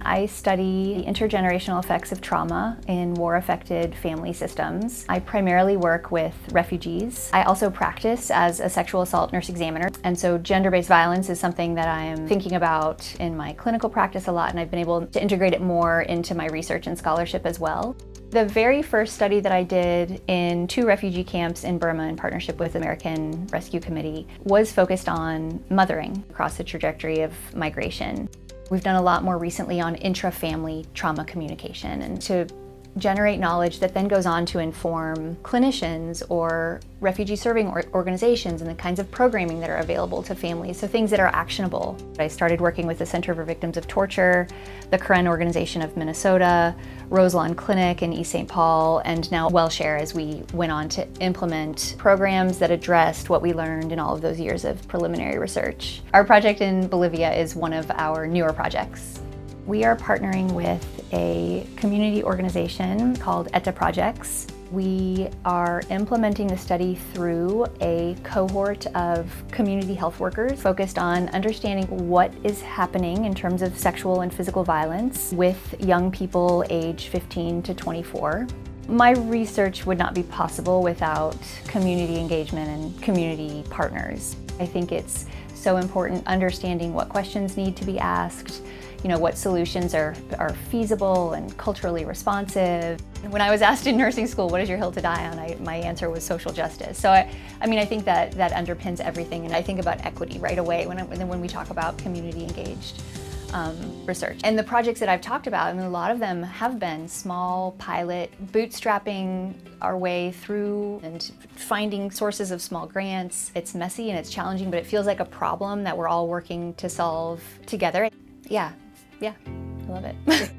I study the intergenerational effects of trauma in war-affected family systems. I primarily work with refugees. I also practice as a sexual assault nurse examiner, and so gender-based violence is something that I am thinking about in my clinical practice a lot, and I've been able to integrate it more into my research and scholarship as well. The very first study that I did in 2 refugee camps in Burma in partnership with the American Rescue Committee was focused on mothering across the trajectory of migration. We've done a lot more recently on intra-family trauma communication and to generate knowledge that then goes on to inform clinicians or refugee serving organizations and the kinds of programming that are available to families, so things that are actionable. I started working with the Center for Victims of Torture, the Karen Organization of Minnesota, Roselawn Clinic in East St. Paul, and now WellShare as we went on to implement programs that addressed what we learned in all of those years of preliminary research. Our project in Bolivia is one of our newer projects. We are partnering with a community organization called ETA Projects. We are implementing the study through a cohort of community health workers focused on understanding what is happening in terms of sexual and physical violence with young people age 15 to 24. My research would not be possible without community engagement and community partners. I think it's so important understanding what questions need to be asked, what solutions are feasible and culturally responsive. When I was asked in nursing school, what is your hill to die on, my answer was social justice. So I think that underpins everything, and I think about equity right away when we talk about community engaged research. And the projects that I've talked about, a lot of them have been small pilot, bootstrapping our way through and finding sources of small grants. It's messy and it's challenging, but it feels like a problem that we're all working to solve together. Yeah, I love it.